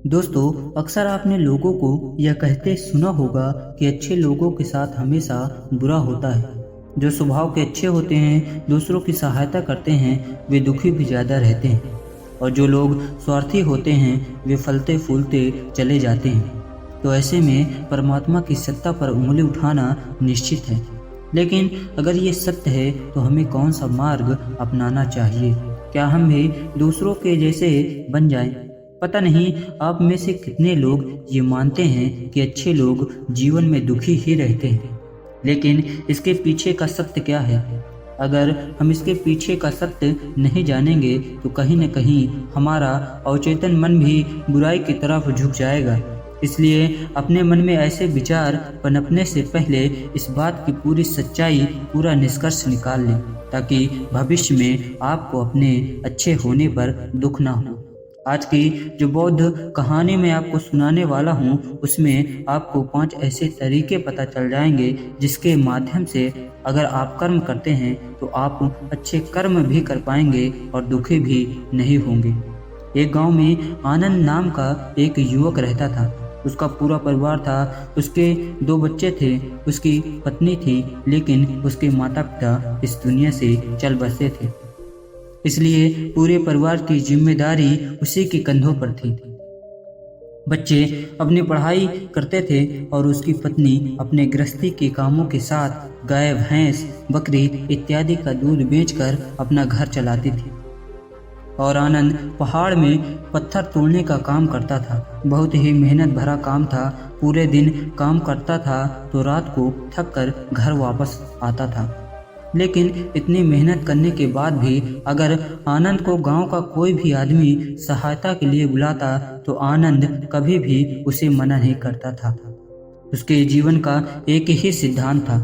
दोस्तों, अक्सर आपने लोगों को यह कहते सुना होगा कि अच्छे लोगों के साथ हमेशा बुरा होता है। जो स्वभाव के अच्छे होते हैं, दूसरों की सहायता करते हैं, वे दुखी भी ज़्यादा रहते हैं। और जो लोग स्वार्थी होते हैं, वे फलते फूलते चले जाते हैं। तो ऐसे में परमात्मा की सत्ता पर उंगली उठाना निश्चित है। लेकिन अगर ये सत्य है तो हमें कौन सा मार्ग अपनाना चाहिए? क्या हम भी दूसरों के जैसे बन जाएं? पता नहीं आप में से कितने लोग ये मानते हैं कि अच्छे लोग जीवन में दुखी ही रहते हैं, लेकिन इसके पीछे का सत्य क्या है? अगर हम इसके पीछे का सत्य नहीं जानेंगे तो कहीं न कहीं हमारा अवचेतन मन भी बुराई की तरफ झुक जाएगा। इसलिए अपने मन में ऐसे विचार पनपने से पहले इस बात की पूरी सच्चाई, पूरा निष्कर्ष निकाल लें, ताकि भविष्य में आपको अपने अच्छे होने पर दुख ना हो। आज की जो बौद्ध कहानी मैं आपको सुनाने वाला हूँ, उसमें आपको 5 ऐसे तरीके पता चल जाएंगे जिसके माध्यम से अगर आप कर्म करते हैं तो आप अच्छे कर्म भी कर पाएंगे और दुखी भी नहीं होंगे। एक गांव में आनंद नाम का एक युवक रहता था। उसका पूरा परिवार था। उसके 2 बच्चे थे, उसकी पत्नी थी, लेकिन उसके माता पिता इस दुनिया से चल बसे थे। इसलिए पूरे परिवार की जिम्मेदारी उसी के कंधों पर थी। बच्चे अपनी पढ़ाई करते थे और उसकी पत्नी अपने गृहस्थी के कामों के साथ गाय, भैंस, बकरी इत्यादि का दूध बेचकर अपना घर चलाती थी। और आनंद पहाड़ में पत्थर तोड़ने का काम करता था। बहुत ही मेहनत भरा काम था। पूरे दिन काम करता था तो रात को थक कर घर वापस आता था। लेकिन इतनी मेहनत करने के बाद भी अगर आनंद को गांव का कोई भी आदमी सहायता के लिए बुलाता तो आनंद कभी भी उसे मना नहीं करता था। उसके जीवन का एक ही सिद्धांत था,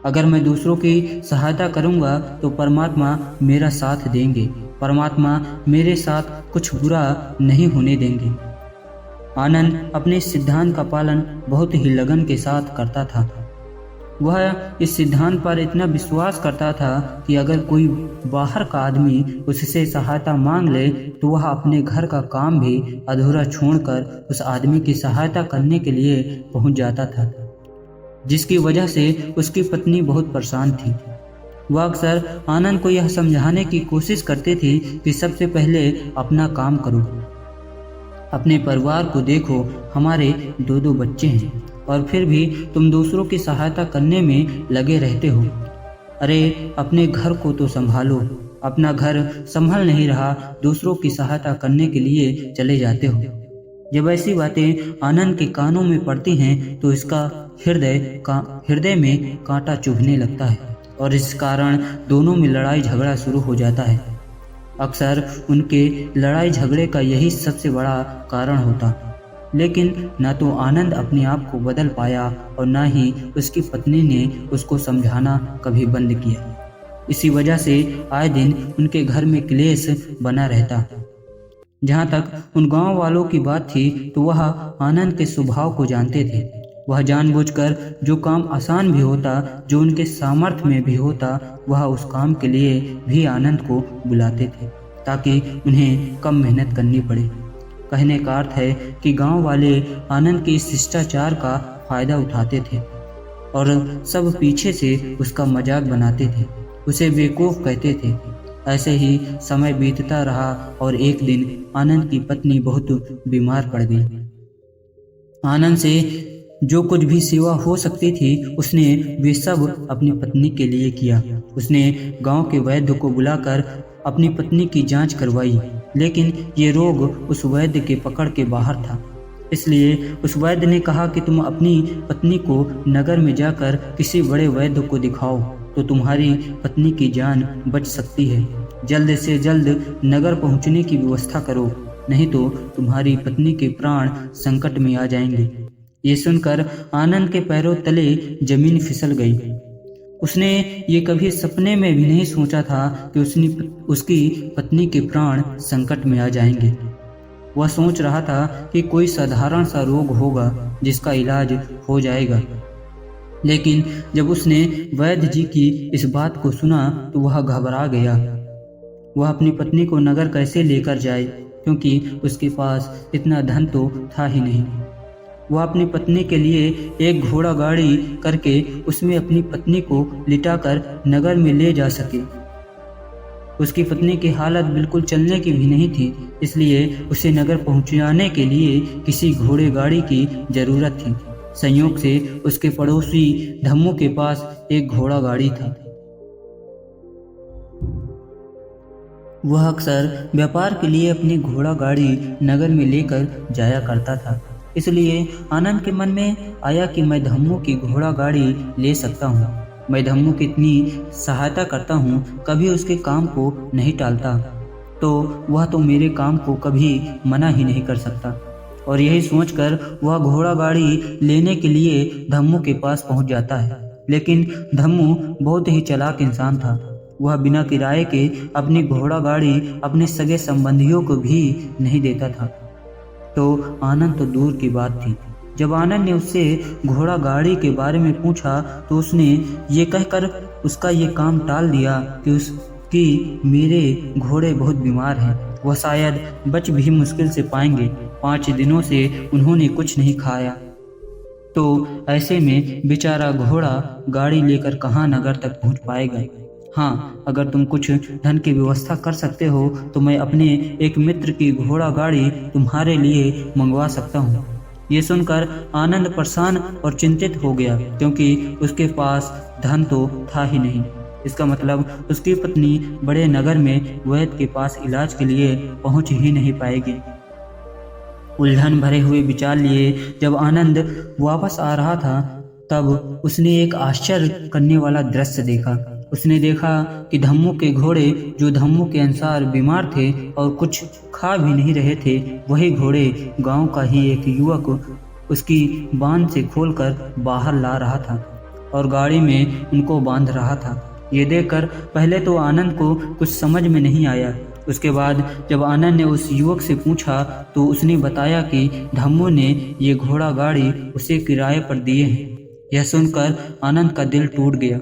अगर मैं दूसरों की सहायता करूंगा तो परमात्मा मेरा साथ देंगे, परमात्मा मेरे साथ कुछ बुरा नहीं होने देंगे। आनंद अपने सिद्धांत का पालन बहुत ही लगन के साथ करता था। वह इस सिद्धांत पर इतना विश्वास करता था कि अगर कोई बाहर का आदमी उससे सहायता मांग ले तो वह अपने घर का काम भी अधूरा छोड़कर उस आदमी की सहायता करने के लिए पहुंच जाता था, जिसकी वजह से उसकी पत्नी बहुत परेशान थी। वह अक्सर आनंद को यह समझाने की कोशिश करती थी कि सबसे पहले अपना काम करो, अपने परिवार को देखो। हमारे 2 बच्चे हैं और फिर भी तुम दूसरों की सहायता करने में लगे रहते हो। अरे अपने घर को तो संभालो। अपना घर संभल नहीं रहा, दूसरों की सहायता करने के लिए चले जाते हो। जब ऐसी बातें आनंद के कानों में पड़ती हैं तो इसका हृदय में कांटा चुभने लगता है और इस कारण दोनों में लड़ाई झगड़ा शुरू हो जाता है। अक्सर उनके लड़ाई झगड़े का यही सबसे बड़ा कारण होता। लेकिन न तो आनंद अपने आप को बदल पाया और न ही उसकी पत्नी ने उसको समझाना कभी बंद किया। इसी वजह से आए दिन उनके घर में क्लेश बना रहता। जहाँ तक उन गांव वालों की बात थी तो वह आनंद के स्वभाव को जानते थे। वह जानबूझकर जो काम आसान भी होता, जो उनके सामर्थ्य में भी होता, वह उस काम के लिए भी आनंद को बुलाते थे ताकि उन्हें कम मेहनत करनी पड़े। कहने का अर्थ है कि गांव वाले आनंद के इस शिष्टाचार का फायदा उठाते थे और सब पीछे से उसका मजाक बनाते थे, उसे बेवकूफ़ कहते थे। ऐसे ही समय बीतता रहा और एक दिन आनंद की पत्नी बहुत बीमार पड़ गई। आनंद से जो कुछ भी सेवा हो सकती थी उसने वे सब अपनी पत्नी के लिए किया। उसने गांव के वैद्य को बुलाकर अपनी पत्नी की जांच करवाई, लेकिन ये रोग उस वैद्य के पकड़ के बाहर था। इसलिए उस वैद्य ने कहा कि तुम अपनी पत्नी को नगर में जाकर किसी बड़े वैद्य को दिखाओ तो तुम्हारी पत्नी की जान बच सकती है। जल्द से जल्द नगर पहुंचने की व्यवस्था करो, नहीं तो तुम्हारी पत्नी के प्राण संकट में आ जाएंगे। ये सुनकर आनंद के पैरों तले जमीन फिसल गई। उसने ये कभी सपने में भी नहीं सोचा था कि उसकी पत्नी के प्राण संकट में आ जाएंगे। वह सोच रहा था कि कोई साधारण सा रोग होगा जिसका इलाज हो जाएगा। लेकिन जब उसने वैद्य जी की इस बात को सुना तो वह घबरा गया। वह अपनी पत्नी को नगर कैसे लेकर जाए क्योंकि उसके पास इतना धन तो था ही नहीं। वह अपनी पत्नी के लिए एक घोड़ा गाड़ी करके उसमें अपनी पत्नी को लिटाकर नगर में ले जा सके। उसकी पत्नी की हालत बिल्कुल चलने की भी नहीं थी, इसलिए उसे नगर पहुंचाने के लिए किसी घोड़े गाड़ी की जरूरत थी। संयोग से उसके पड़ोसी धम्मू के पास एक घोड़ा गाड़ी था। वह अक्सर व्यापार के लिए अपनी घोड़ा गाड़ी नगर में लेकर जाया करता था। इसलिए आनंद के मन में आया कि मैं धम्मू की घोड़ा गाड़ी ले सकता हूँ। मैं धम्मू की इतनी सहायता करता हूँ, कभी उसके काम को नहीं टालता, तो वह तो मेरे काम को कभी मना ही नहीं कर सकता। और यही सोचकर वह घोड़ा गाड़ी लेने के लिए धम्मू के पास पहुँच जाता है। लेकिन धम्मू बहुत ही चालाक इंसान था। वह बिना किराए के अपनी घोड़ा गाड़ी अपने सगे संबंधियों को भी नहीं देता था। तो आनंद तो दूर की बात थी। जब आनंद ने उससे घोड़ा गाड़ी के बारे में पूछा तो उसने ये कहकर उसका ये काम टाल दिया कि मेरे घोड़े बहुत बीमार हैं, वह शायद बच भी मुश्किल से पाएंगे। 5 दिनों से उन्होंने कुछ नहीं खाया, तो ऐसे में बेचारा घोड़ा गाड़ी लेकर कहाँ नगर तक पहुँच पाएगा। हाँ, अगर तुम कुछ धन की व्यवस्था कर सकते हो तो मैं अपने एक मित्र की घोड़ा गाड़ी तुम्हारे लिए मंगवा सकता हूँ। ये सुनकर आनंद परेशान और चिंतित हो गया, क्योंकि उसके पास धन तो था ही नहीं। इसका मतलब उसकी पत्नी बड़े नगर में वैद्य के पास इलाज के लिए पहुँच ही नहीं पाएगी। उलझन भरे हुए विचार लिए जब आनंद वापस आ रहा था, तब उसने एक आश्चर्य करने वाला दृश्य देखा। उसने देखा कि धम्मू के घोड़े, जो धम्मू के अनुसार बीमार थे और कुछ खा भी नहीं रहे थे, वही घोड़े गांव का ही एक युवक उसकी बांध से खोलकर बाहर ला रहा था और गाड़ी में उनको बांध रहा था। ये देखकर पहले तो आनंद को कुछ समझ में नहीं आया। उसके बाद जब आनंद ने उस युवक से पूछा तो उसने बताया कि धम्मू ने ये घोड़ा गाड़ी उसे किराए पर दिए हैं। यह सुनकर आनंद का दिल टूट गया।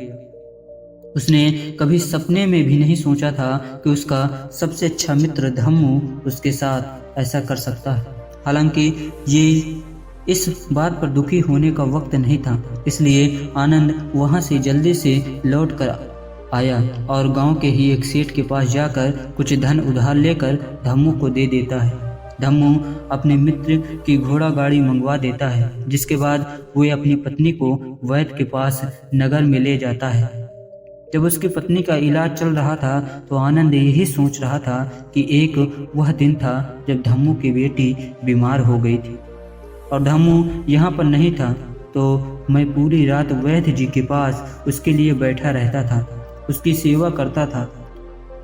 उसने कभी सपने में भी नहीं सोचा था कि उसका सबसे अच्छा मित्र धम्मू उसके साथ ऐसा कर सकता है। हालांकि ये इस बात पर दुखी होने का वक्त नहीं था, इसलिए आनंद वहां से जल्दी से लौट कर आया और गांव के ही एक सेठ के पास जाकर कुछ धन उधार लेकर धम्मू को दे देता है। धम्मू अपने मित्र की घोड़ा गाड़ी मंगवा देता है, जिसके बाद वो अपनी पत्नी को वैद्य के पास नगर में ले जाता है। जब उसकी पत्नी का इलाज चल रहा था तो आनंद यही सोच रहा था कि एक वह दिन था जब धम्मू की बेटी बीमार हो गई थी और धम्मू यहाँ पर नहीं था, तो मैं पूरी रात वैद्य जी के पास उसके लिए बैठा रहता था, उसकी सेवा करता था।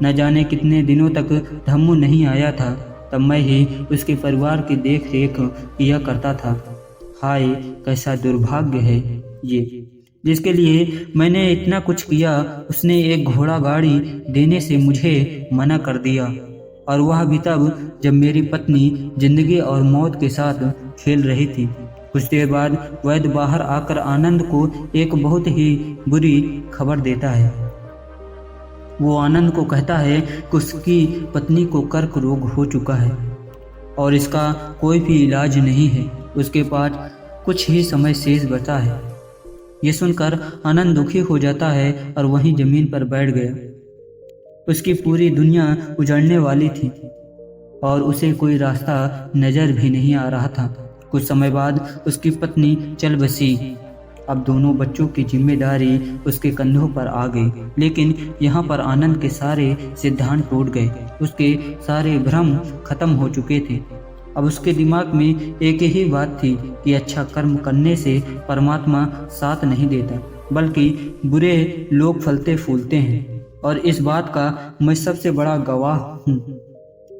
न जाने कितने दिनों तक धम्मू नहीं आया था, तब मैं ही उसके परिवार की देख रेख किया करता था। हाय, कैसा दुर्भाग्य है ये, जिसके लिए मैंने इतना कुछ किया, उसने एक घोड़ा गाड़ी देने से मुझे मना कर दिया, और वह भी तब जब मेरी पत्नी जिंदगी और मौत के साथ खेल रही थी। कुछ देर बाद वैद्य बाहर आकर आनंद को एक बहुत ही बुरी खबर देता है। वो आनंद को कहता है कि उसकी पत्नी को कर्क रोग हो चुका है और इसका कोई भी इलाज नहीं है, उसके पास कुछ ही समय शेष बचा है। ये सुनकर आनंद दुखी हो जाता है और वहीं जमीन पर बैठ गया। उसकी पूरी दुनिया उजड़ने वाली थी और उसे कोई रास्ता नजर भी नहीं आ रहा था। कुछ समय बाद उसकी पत्नी चल बसी। अब दोनों बच्चों की जिम्मेदारी उसके कंधों पर आ गई, लेकिन यहाँ पर आनंद के सारे सिद्धांत टूट गए। उसके सारे भ्रम खत्म हो चुके थे। अब उसके दिमाग में एक ही बात थी कि अच्छा कर्म करने से परमात्मा साथ नहीं देता, बल्कि बुरे लोग फलते फूलते हैं, और इस बात का मैं सबसे बड़ा गवाह हूँ।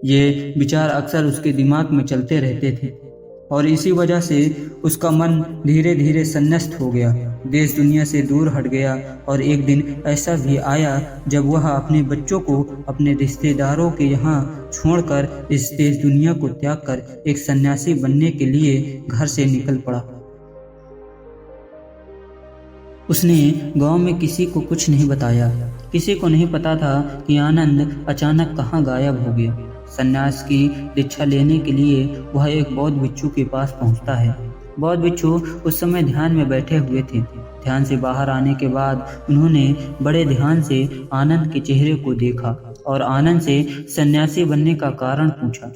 ये विचार अक्सर उसके दिमाग में चलते रहते थे और इसी वजह से उसका मन धीरे धीरे संन्यास्त हो गया, देश दुनिया से दूर हट गया। और एक दिन ऐसा भी आया जब वह अपने बच्चों को अपने रिश्तेदारों के यहाँ छोड़कर इस देश दुनिया को त्याग कर एक सन्यासी बनने के लिए घर से निकल पड़ा। उसने गांव में किसी को कुछ नहीं बताया। किसी को नहीं पता था कि आनंद अचानक कहाँ गायब हो गया। संन्यास की दीक्षा लेने के लिए वह एक बौद्ध भिक्षु के पास पहुंचता है। बौद्ध भिक्षु उस समय ध्यान में बैठे हुए थे। ध्यान से बाहर आने के बाद उन्होंने बड़े ध्यान से आनंद के चेहरे को देखा और आनंद से सन्यासी बनने का कारण पूछा।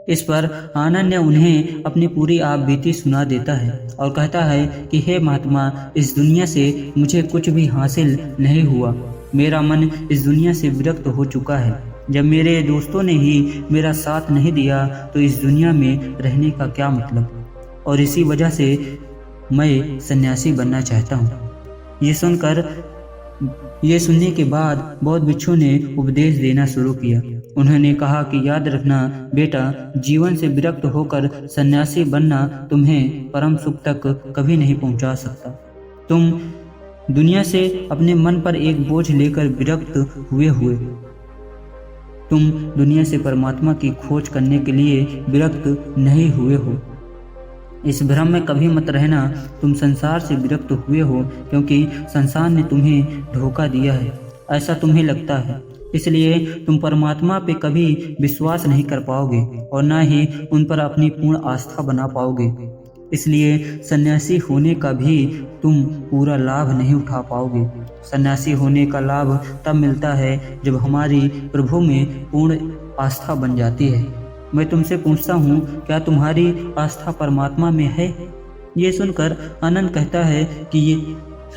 इस पर आनंद ने उन्हें अपनी पूरी आप बीती सुना देता है और कहता है कि हे महात्मा, इस दुनिया से मुझे कुछ भी हासिल नहीं हुआ। मेरा मन इस दुनिया से विरक्त हो चुका है। जब मेरे दोस्तों ने ही मेरा साथ नहीं दिया तो इस दुनिया में रहने का क्या मतलब, और इसी वजह से मैं सन्यासी बनना चाहता हूँ। ये सुनने के बाद बौद्ध भिक्षु ने उपदेश देना शुरू किया। उन्होंने कहा कि याद रखना बेटा, जीवन से विरक्त होकर सन्यासी बनना तुम्हें परम सुख तक कभी नहीं पहुंचा सकता। तुम दुनिया से अपने मन पर एक बोझ लेकर विरक्त हुए तुम दुनिया से परमात्मा की खोज करने के लिए विरक्त नहीं हुए हो। इस भ्रम में कभी मत रहना तुम संसार से विरक्त हुए हो, क्योंकि संसार ने तुम्हें धोखा दिया है, ऐसा तुम्हें लगता है। इसलिए तुम परमात्मा पे कभी विश्वास नहीं कर पाओगे और न ही उन पर अपनी पूर्ण आस्था बना पाओगे। इसलिए सन्यासी होने का भी तुम पूरा लाभ नहीं उठा पाओगे। सन्यासी होने का लाभ तब मिलता है जब हमारी प्रभु में पूर्ण आस्था बन जाती है। मैं तुमसे पूछता हूँ, क्या तुम्हारी आस्था परमात्मा में है? ये सुनकर आनंद कहता है कि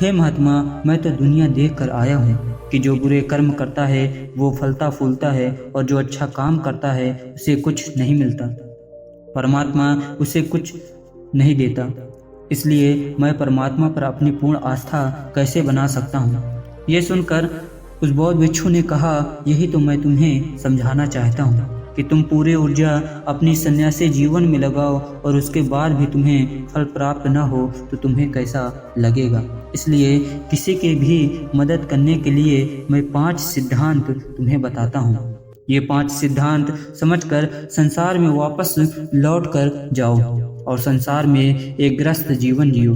हे महात्मा, मैं तो दुनिया देख कर आया हूँ कि जो बुरे कर्म करता है वो फलता फूलता है और जो अच्छा काम करता है उसे कुछ नहीं मिलता। परमात्मा उसे कुछ नहीं देता। इसलिए मैं परमात्मा पर अपनी पूर्ण आस्था कैसे बना सकता हूँ? ये सुनकर उस बौद्ध भिक्षु ने कहा, यही तो मैं तुम्हें समझाना चाहता हूँ कि तुम पूरी ऊर्जा अपनी सन्यासी जीवन में लगाओ और उसके बाद भी तुम्हें फल प्राप्त न हो तो तुम्हें कैसा लगेगा। इसलिए किसी की भी मदद करने के लिए मैं 5 सिद्धांत तुम्हें बताता हूँ। ये 5 सिद्धांत समझकर संसार में वापस लौट कर जाओ और संसार में एक ग्रस्त जीवन जियो।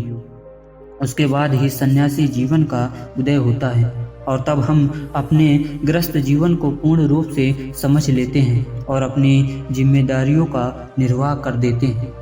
उसके बाद ही सन्यासी जीवन का उदय होता है और तब हम अपने ग्रस्त जीवन को पूर्ण रूप से समझ लेते हैं और अपनी जिम्मेदारियों का निर्वाह कर देते हैं।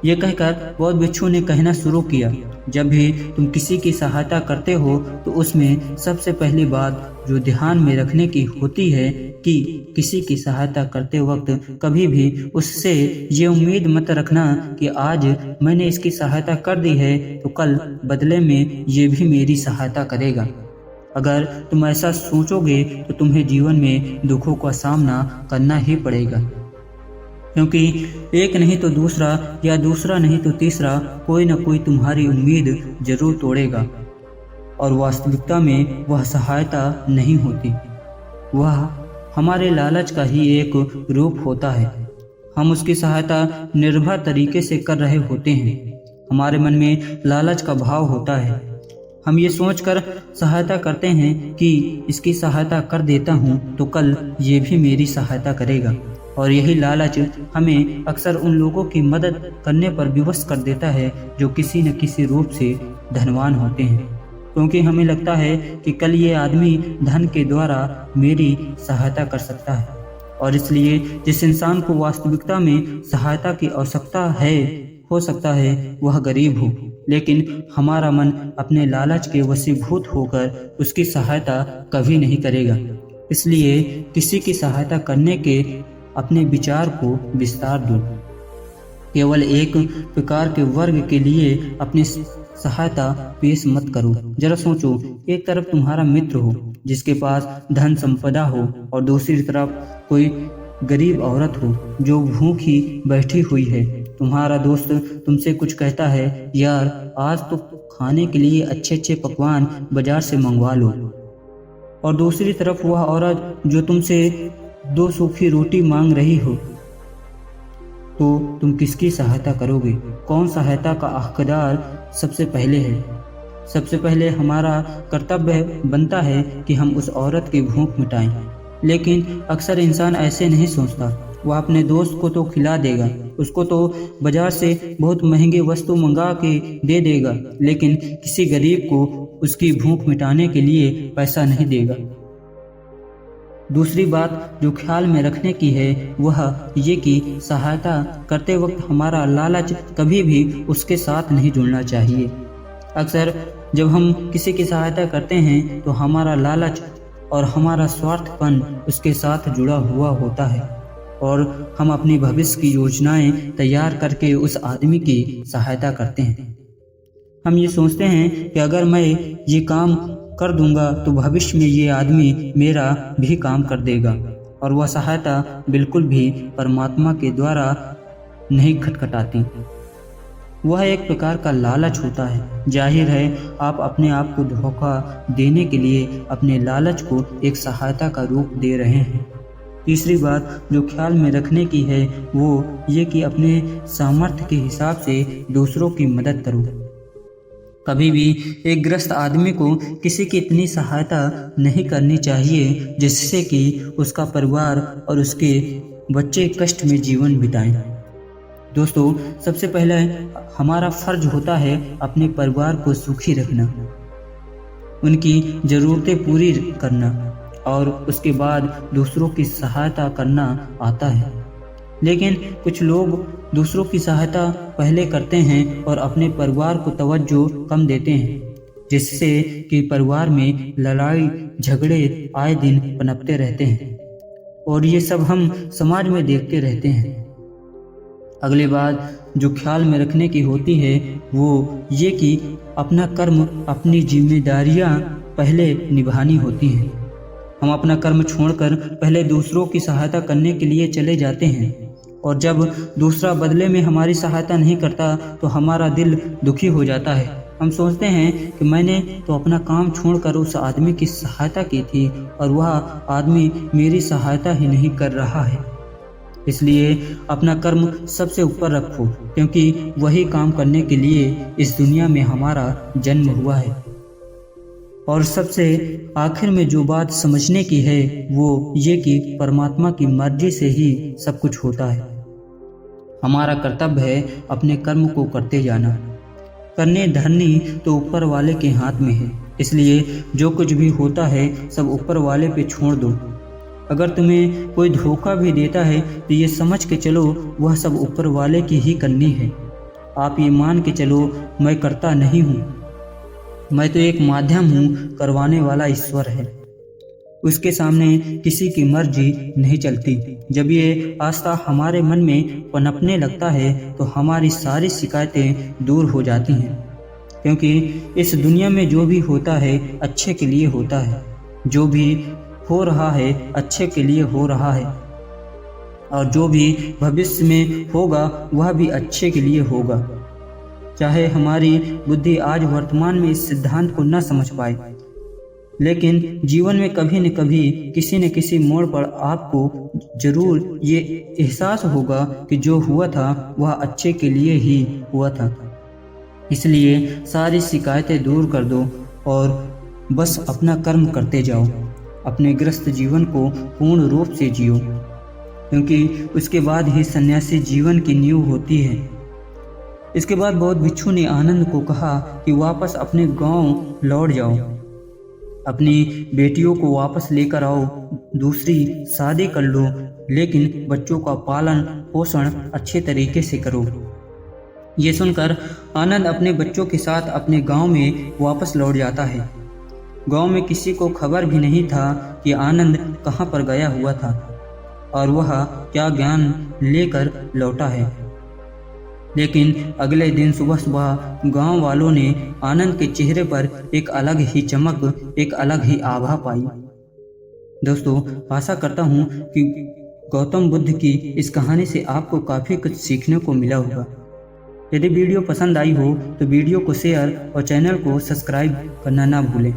ये कहकर बौद्ध भिक्षु ने कहना शुरू किया, जब भी तुम किसी की सहायता करते हो तो उसमें सबसे पहली बात जो ध्यान में रखने की होती है कि किसी की सहायता करते वक्त कभी भी उससे ये उम्मीद मत रखना कि आज मैंने इसकी सहायता कर दी है तो कल बदले में ये भी मेरी सहायता करेगा। अगर तुम ऐसा सोचोगे तो तुम्हें जीवन में दुखों का सामना करना ही पड़ेगा, क्योंकि एक नहीं तो दूसरा या दूसरा नहीं तो तीसरा कोई न कोई तुम्हारी उम्मीद जरूर तोड़ेगा और वास्तविकता में वह सहायता नहीं होती। वह हमारे लालच का ही एक रूप होता है। हम उसकी सहायता निर्भर तरीके से कर रहे होते हैं। हमारे मन में लालच का भाव होता है। हम ये सोचकर सहायता करते हैं कि इसकी सहायता कर देता हूँ तो कल ये भी मेरी सहायता करेगा, और यही लालच हमें अक्सर उन लोगों की मदद करने पर विवश कर देता है जो किसी न किसी रूप से धनवान होते हैं, क्योंकि हमें लगता है कि कल ये आदमी धन के द्वारा मेरी सहायता कर सकता है। और इसलिए जिस इंसान को वास्तविकता में सहायता की आवश्यकता है, हो सकता है वह गरीब हो, लेकिन हमारा मन अपने लालच के वशीभूत होकर उसकी सहायता कभी नहीं करेगा। इसलिए किसी की सहायता करने के अपने विचार को विस्तार दो। केवल एक प्रकार के वर्ग के लिए अपनी सहायता पेश मत करो। जरा सोचो, एक तरफ तुम्हारा मित्र हो जिसके पास धन संपदा हो और दूसरी तरफ कोई गरीब औरत हो जो भूखी बैठी हुई है। तुम्हारा दोस्त तुमसे कुछ कहता है, यार आज तो खाने के लिए अच्छे अच्छे पकवान बाजार से मंगवा लो, और दूसरी तरफ वह औरत जो तुमसे 2 सूखी रोटी मांग रही हो, तो तुम किसकी सहायता करोगे? कौन सहायता का हकदार सबसे पहले है? सबसे पहले हमारा कर्तव्य बनता है कि हम उस औरत की भूख मिटाएं, लेकिन अक्सर इंसान ऐसे नहीं सोचता। वह अपने दोस्त को तो खिला देगा, उसको तो बाजार से बहुत महंगी वस्तु मंगा के दे देगा, लेकिन किसी गरीब को उसकी भूख मिटाने के लिए पैसा नहीं देगा। दूसरी बात जो ख्याल में रखने की है वह ये कि सहायता करते वक्त हमारा लालच कभी भी उसके साथ नहीं जुड़ना चाहिए। अक्सर जब हम किसी की सहायता करते हैं तो हमारा लालच और हमारा स्वार्थपन उसके साथ जुड़ा हुआ होता है और हम अपनी भविष्य की योजनाएं तैयार करके उस आदमी की सहायता करते हैं। हम ये सोचते हैं कि अगर मैं ये काम कर दूंगा तो भविष्य में ये आदमी मेरा भी काम कर देगा, और वह सहायता बिल्कुल भी परमात्मा के द्वारा नहीं खटखटाती। वह एक प्रकार का लालच होता है। जाहिर है आप अपने आप को धोखा देने के लिए अपने लालच को एक सहायता का रूप दे रहे हैं। तीसरी बात जो ख्याल में रखने की है वो ये कि अपने सामर्थ्य के हिसाब से दूसरों की मदद करो। कभी भी एक ग्रस्त आदमी को किसी की इतनी सहायता नहीं करनी चाहिए जिससे कि उसका परिवार और उसके बच्चे कष्ट में जीवन बिताएं। दोस्तों, सबसे पहले हमारा फर्ज होता है अपने परिवार को सुखी रखना, उनकी ज़रूरतें पूरी करना, और उसके बाद दूसरों की सहायता करना आता है। लेकिन कुछ लोग दूसरों की सहायता पहले करते हैं और अपने परिवार को तवज्जो कम देते हैं, जिससे कि परिवार में लड़ाई झगड़े आए दिन पनपते रहते हैं, और ये सब हम समाज में देखते रहते हैं। अगली बात जो ख्याल में रखने की होती है वो ये कि अपना कर्म, अपनी जिम्मेदारियां पहले निभानी होती हैं। हम अपना कर्म छोड़कर पहले दूसरों की सहायता करने के लिए चले जाते हैं, और जब दूसरा बदले में हमारी सहायता नहीं करता तो हमारा दिल दुखी हो जाता है। हम सोचते हैं कि मैंने तो अपना काम छोड़कर उस आदमी की सहायता की थी और वह आदमी मेरी सहायता ही नहीं कर रहा है। इसलिए अपना कर्म सबसे ऊपर रखो, क्योंकि वही काम करने के लिए इस दुनिया में हमारा जन्म हुआ है। और सबसे आखिर में जो बात समझने की है वो ये कि परमात्मा की मर्जी से ही सब कुछ होता है। हमारा कर्तव्य है अपने कर्म को करते जाना। करने धरनी तो ऊपर वाले के हाथ में है, इसलिए जो कुछ भी होता है सब ऊपर वाले पे छोड़ दो। अगर तुम्हें कोई धोखा भी देता है तो ये समझ के चलो वह सब ऊपर वाले की ही करनी है। आप ये मान के चलो मैं करता नहीं हूँ, मैं तो एक माध्यम हूँ, करवाने वाला ईश्वर है, उसके सामने किसी की मर्जी नहीं चलती। जब ये आस्था हमारे मन में पनपने लगता है तो हमारी सारी शिकायतें दूर हो जाती हैं, क्योंकि इस दुनिया में जो भी होता है अच्छे के लिए होता है, जो भी हो रहा है अच्छे के लिए हो रहा है, और जो भी भविष्य में होगा वह भी अच्छे के लिए होगा। चाहे हमारी बुद्धि आज वर्तमान में इस सिद्धांत को न समझ पाए, लेकिन जीवन में कभी न कभी किसी न किसी मोड़ पर आपको जरूर ये एहसास होगा कि जो हुआ था वह अच्छे के लिए ही हुआ था। इसलिए सारी शिकायतें दूर कर दो और बस अपना कर्म करते जाओ। अपने ग्रस्त जीवन को पूर्ण रूप से जियो, क्योंकि उसके बाद ही सन्यासी जीवन की नींव होती है। इसके बाद बौद्ध भिक्षु ने आनंद को कहा कि वापस अपने गांव लौट जाओ, अपनी बेटियों को वापस लेकर आओ, दूसरी शादी कर लो, लेकिन बच्चों का पालन पोषण अच्छे तरीके से करो। ये सुनकर आनंद अपने बच्चों के साथ अपने गांव में वापस लौट जाता है। गांव में किसी को खबर भी नहीं था कि आनंद कहां पर गया हुआ था और वह क्या ज्ञान लेकर लौटा है। लेकिन अगले दिन सुबह सुबह गांव वालों ने आनंद के चेहरे पर एक अलग ही चमक, एक अलग ही आभा पाई। दोस्तों, आशा करता हूं कि गौतम बुद्ध की इस कहानी से आपको काफ़ी कुछ सीखने को मिला होगा। यदि वीडियो पसंद आई हो तो वीडियो को शेयर और चैनल को सब्सक्राइब करना ना भूलें।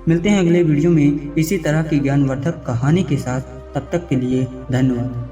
मिलते हैं अगले वीडियो में इसी तरह की ज्ञानवर्धक कहानी के साथ। तब तक के लिए धन्यवाद।